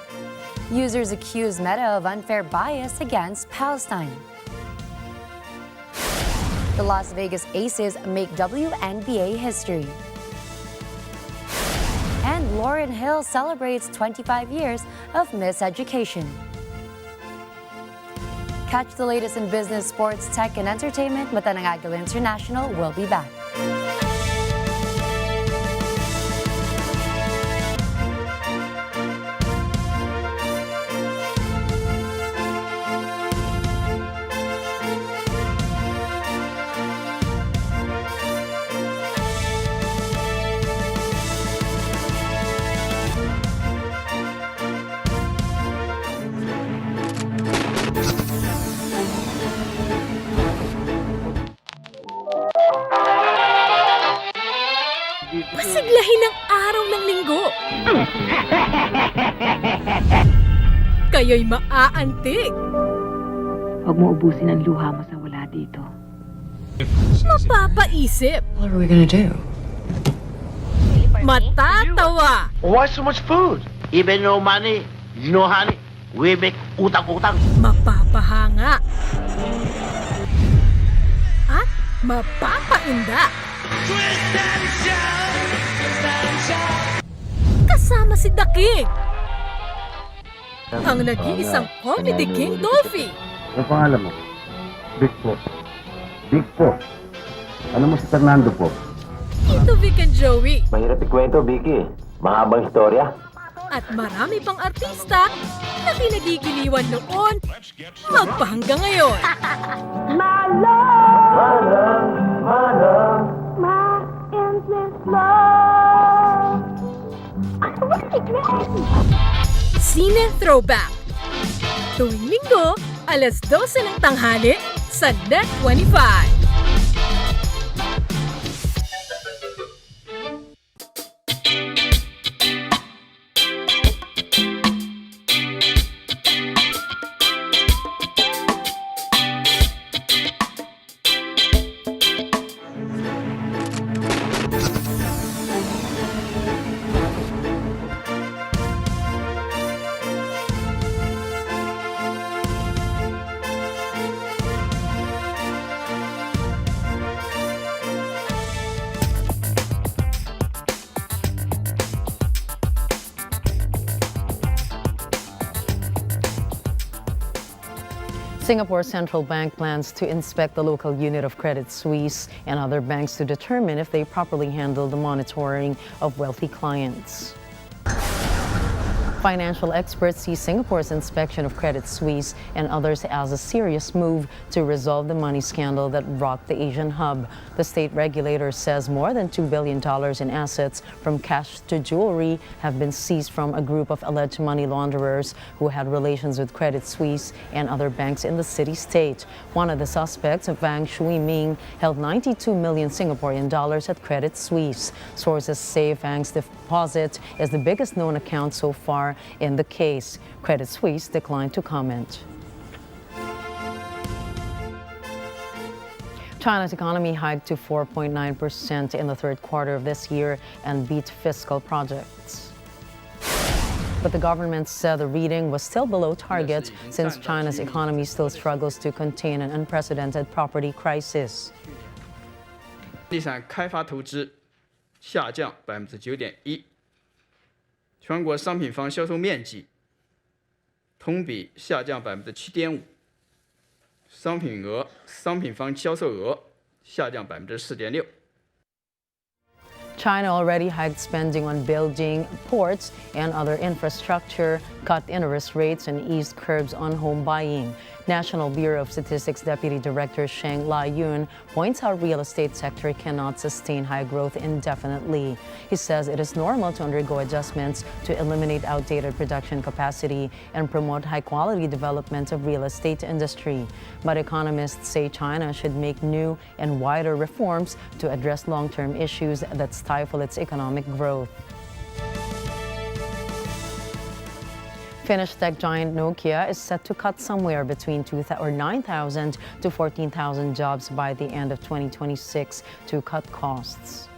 users accuse Meta of unfair bias against Palestine. The Las Vegas Aces make WNBA history. And Lauryn Hill celebrates 25 years of Miss Education. Catch the latest in business, sports, tech, and entertainment. Mata ng Agila International will be back. Pasiglahin ang araw ng linggo. Kayo'y maaantig. Huwag mo ubusin ang luha mo sa wala dito. Mapapaisip. What are we gonna do? Matatawa. Why so much food? Even no money, no honey, we make utang-utang. Mapapahanga. At mapapainda. kasama si The King. Ang nag-iisang comedy king Dolphy. Ano pangalan mo? Big po. Big po. Ano mo si Fernando po? Tito Vic and Joey. Mahirap ikwento, Vicky. Mahabang istorya. At marami pang artista na pinagigiliwan noon magpahanggang ngayon. My love, my endless love. Sine Throwback. Tuwing linggo, alas 12 ng tanghali sa Net 25. Singapore Central Bank plans to inspect the local unit of Credit Suisse and other banks to determine if they properly handle the monitoring of wealthy clients. Financial experts see Singapore's inspection of Credit Suisse and others as a serious move to resolve the money scandal that rocked the Asian hub. The state regulator says more than $2 billion in assets, from cash to jewelry, have been seized from a group of alleged money launderers who had relations with Credit Suisse and other banks in the city-state. One of the suspects, Wang Shui-ming, held 92 million Singaporean dollars at Credit Suisse. Sources say Wang's deposit is the biggest known account so far in the case. Credit Suisse declined to comment. China's economy hiked to 4.9% in the third quarter of this year and beat fiscal projects. But the government said the reading was still below target since China's economy still struggles to contain an unprecedented property crisis. 地产开发投资下降9.1%，全国商品房销售面积同比下降7.5%，商品房销售额下降4.6%。 China already hiked spending on building, ports, and other infrastructure, cut interest rates, and eased curbs on home buying. National Bureau of Statistics Deputy Director Sheng La-Yun points out real estate sector cannot sustain high growth indefinitely. He says it is normal to undergo adjustments to eliminate outdated production capacity and promote high-quality development of real estate industry. But economists say China should make new and wider reforms to address long-term issues that stifle its economic growth. Finnish tech giant Nokia is set to cut somewhere between 9,000 to 14,000 jobs by the end of 2026 to cut costs.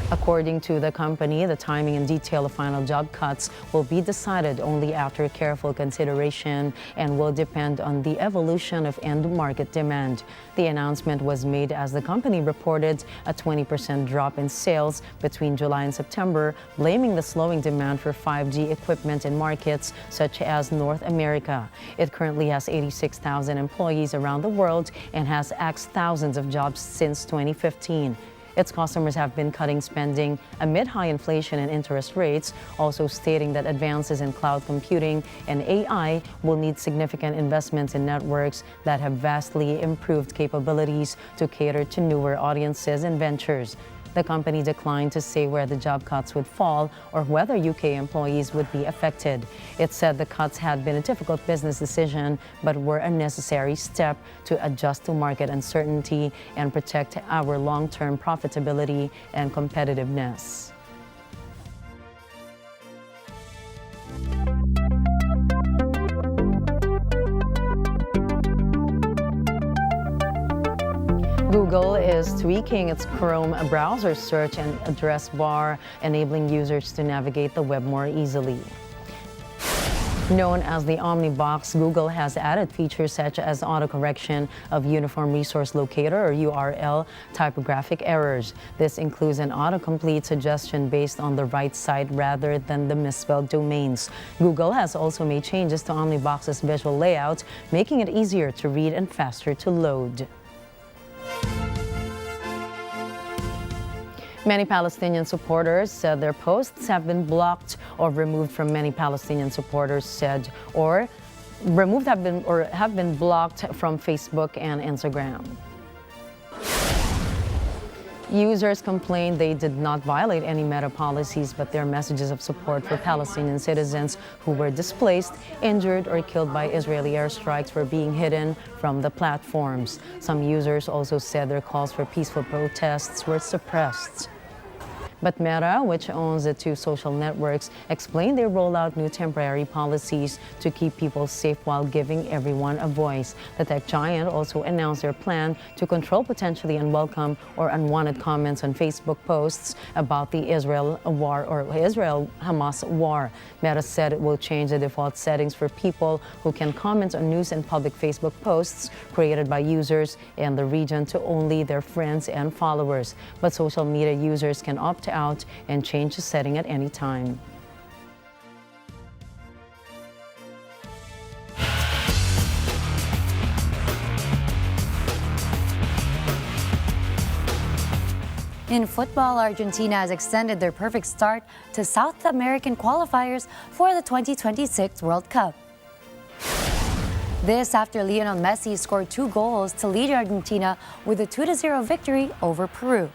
According to the company, the timing and detail of final job cuts will be decided only after careful consideration and will depend on the evolution of end market demand. The announcement was made as the company reported a 20% drop in sales between July and September, blaming the slowing demand for 5G equipment in markets such as North America. It currently has 86,000 employees around the world and has axed thousands of jobs since 2015. Its customers have been cutting spending amid high inflation and interest rates, also stating that advances in cloud computing and AI will need significant investments in networks that have vastly improved capabilities to cater to newer audiences and ventures. The company declined to say where the job cuts would fall or whether UK employees would be affected. It said the cuts had been a difficult business decision, but were a necessary step to adjust to market uncertainty and protect our long-term profitability and competitiveness. Google is tweaking its Chrome browser search and address bar, enabling users to navigate the web more easily. Known as the Omnibox, Google has added features such as autocorrection of Uniform Resource Locator or URL typographic errors. This includes an autocomplete suggestion based on the right site rather than the misspelled domains. Google has also made changes to Omnibox's visual layout, making it easier to read and faster to load. Many Palestinian supporters said their posts have been blocked or removed from many Palestinian supporters said or removed have been blocked from Facebook and Instagram. Users complained they did not violate any meta policies, but their messages of support for Palestinian citizens who were displaced, injured, or killed by Israeli airstrikes were being hidden from the platforms. Some users also said their calls for peaceful protests were suppressed. But Meta, which owns the two social networks, explained they roll out new temporary policies to keep people safe while giving everyone a voice. The tech giant also announced their plan to control potentially unwelcome or unwanted comments on Facebook posts about the Israel-Hamas war. Meta said it will change the default settings for people who can comment on news and public Facebook posts created by users in the region to only their friends and followers. But social media users can opt out and change the setting at any time. In football, Argentina has extended their perfect start to South American qualifiers for the 2026 World Cup. This after Lionel Messi scored 2 goals to lead Argentina with a 2-0 victory over Peru.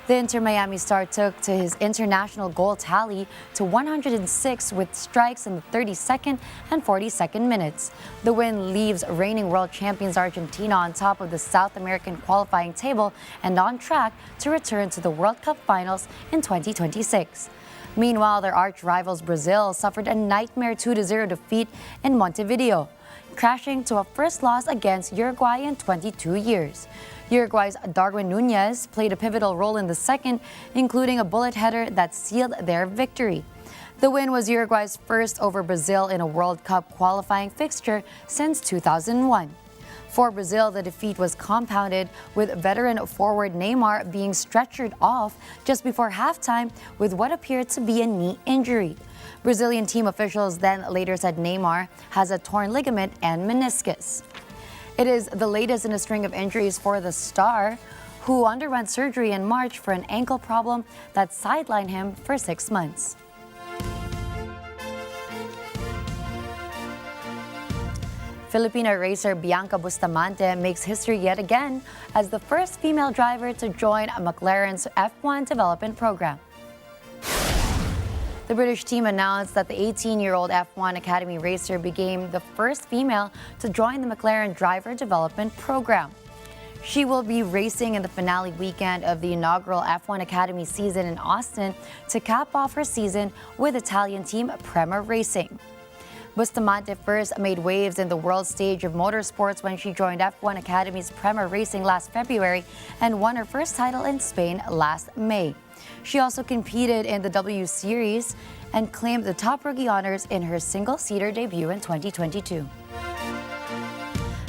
The Inter Miami star took to his international goal tally to 106 with strikes in the 32nd and 42nd minutes. The win leaves reigning world champions Argentina on top of the South American qualifying table and on track to return to the World Cup finals in 2026. Meanwhile, their arch rivals Brazil suffered a nightmare 2-0 defeat in Montevideo, crashing to a first loss against Uruguay in 22 years. Uruguay's Darwin Núñez played a pivotal role in the second, including a bullet header that sealed their victory. The win was Uruguay's first over Brazil in a World Cup qualifying fixture since 2001. For Brazil, the defeat was compounded with veteran forward Neymar being stretchered off just before halftime with what appeared to be a knee injury. Brazilian team officials then later said Neymar has a torn ligament and meniscus. It is the latest in a string of injuries for the star, who underwent surgery in March for an ankle problem that sidelined him for 6 months. Filipina racer Bianca Bustamante makes history yet again as the first female driver to join McLaren's F1 development program. The British team announced that the 18-year-old F1 Academy racer became the first female to join the McLaren driver development program. She will be racing in the finale weekend of the inaugural F1 Academy season in Austin to cap off her season with Italian team Prema Racing. Bustamante first made waves in the world stage of motorsports when she joined F1 Academy's Prema Racing last February and won her first title in Spain last May. She also competed in the W Series and claimed the top rookie honors in her single-seater debut in 2022.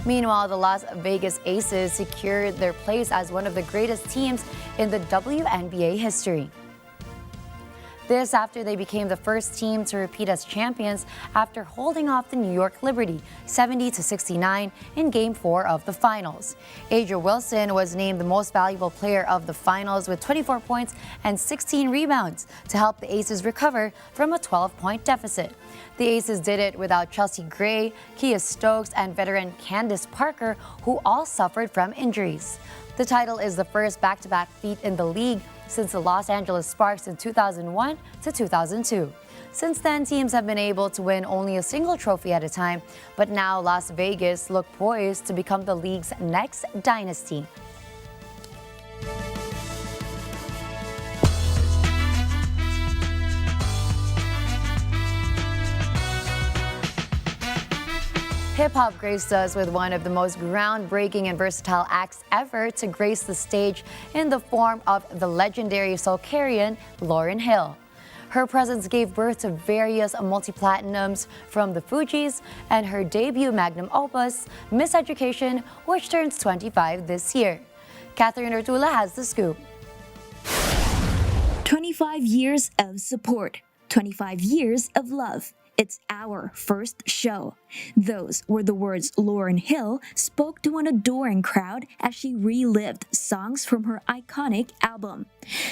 Meanwhile, the Las Vegas Aces secured their place as one of the greatest teams in the WNBA history. This after they became the first team to repeat as champions after holding off the New York Liberty 70-69 in Game 4 of the finals. Aja Wilson was named the most valuable player of the finals with 24 points and 16 rebounds to help the Aces recover from a 12-point deficit. The Aces did it without Chelsea Gray, Kia Stokes, and veteran Candace Parker, who all suffered from injuries. The title is the first back-to-back feat in the league since the Los Angeles Sparks in 2001 to 2002. Since then, teams have been able to win only a single trophy at a time, but now Las Vegas look poised to become the league's next dynasty. Hip-hop graced us with one of the most groundbreaking and versatile acts ever to grace the stage in the form of the legendary soul-carrion Lauryn Hill. Her presence gave birth to various multi-platinums from the Fugees and her debut magnum opus, Miss Education, which turns 25 this year. Catherine Ortula has the scoop. 25 years of support, 25 years of love. It's our first show. Those were the words Lauryn Hill spoke to an adoring crowd as she relived songs from her iconic album.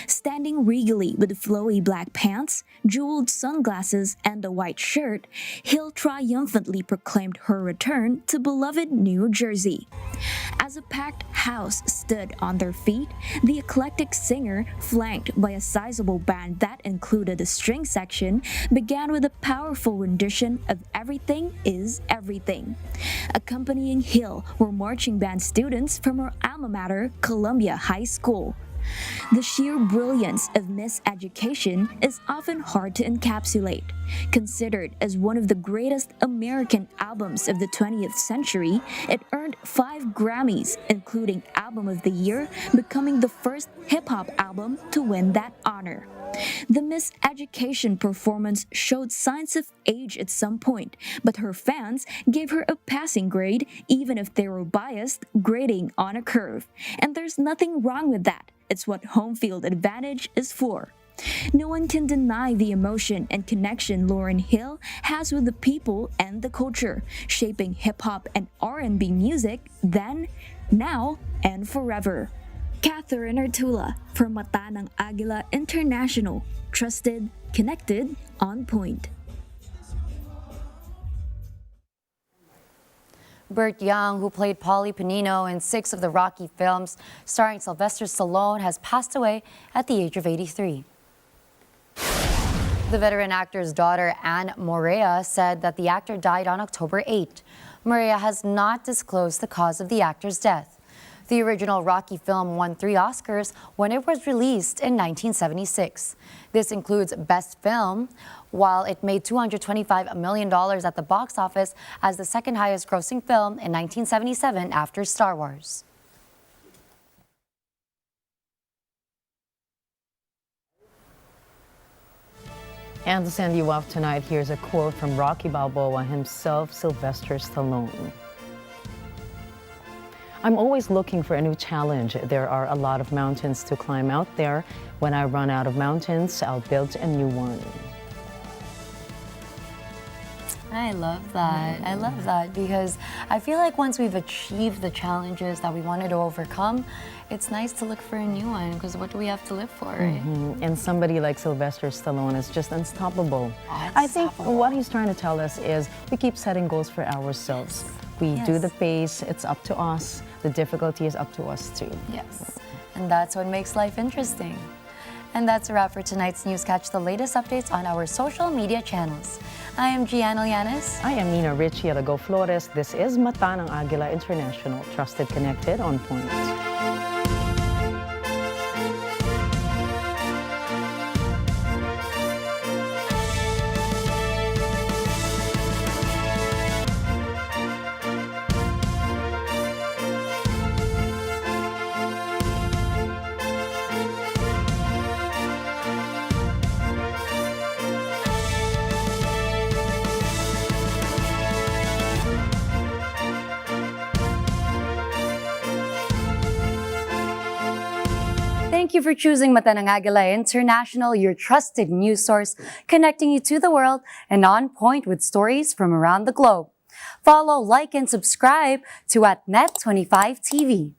Standing regally with flowy black pants, jeweled sunglasses, and a white shirt, Hill triumphantly proclaimed her return to beloved New Jersey. As a packed house stood on their feet, the eclectic singer, flanked by a sizable band that included a string section, began with a powerful rendition of Everything is Everything. Accompanying Hill were marching band students from her alma mater, Columbia High School. The sheer brilliance of Miss Education is often hard to encapsulate. Considered as one of the greatest American albums of the 20th century, it earned 5 Grammys, including Album of the Year, becoming the first hip-hop album to win that honor. The Miss Education performance showed signs of age at some point, but her fans gave her a passing grade, even if they were biased, grading on a curve. And there's nothing wrong with that. It's what home field advantage is for. No one can deny the emotion and connection Lauryn Hill has with the people and the culture, shaping hip-hop and R&B music then, now, and forever. Catherine Ortula for Mata ng Agila International. Trusted, connected, on point. Burt Young, who played Paulie Panino in 6 of the Rocky films starring Sylvester Stallone, has passed away at the age of 83. The veteran actor's daughter, Anne Morea, said that the actor died on October 8. Morea has not disclosed the cause of the actor's death. The original Rocky film won 3 Oscars when it was released in 1976. This includes Best Film, while it made $225 million at the box office as the second highest grossing film in 1977 after Star Wars. And to send you off tonight, here's a quote from Rocky Balboa himself, Sylvester Stallone. I'm always looking for a new challenge. There are a lot of mountains to climb out there. When I run out of mountains, I'll build a new one. I love that. I love that because I feel like once we've achieved the challenges that we wanted to overcome, it's nice to look for a new one because what do we have to live for, right? And somebody like Sylvester Stallone is just unstoppable. I think what he's trying to tell us is we keep setting goals for ourselves. We do the pace, it's up to us. The difficulty is up to us too. Yes, and that's what makes life interesting. And that's a wrap for tonight's news. Catch the latest updates on our social media channels. I am Gian Llanes. I am Nina Richie Alagao-Flores. This is Mata ng Agila International. Trusted, connected, on point. Thank you for choosing Mata ng Agila International, your trusted news source, connecting you to the world and on point with stories from around the globe. Follow, like, and subscribe to @Net25 TV.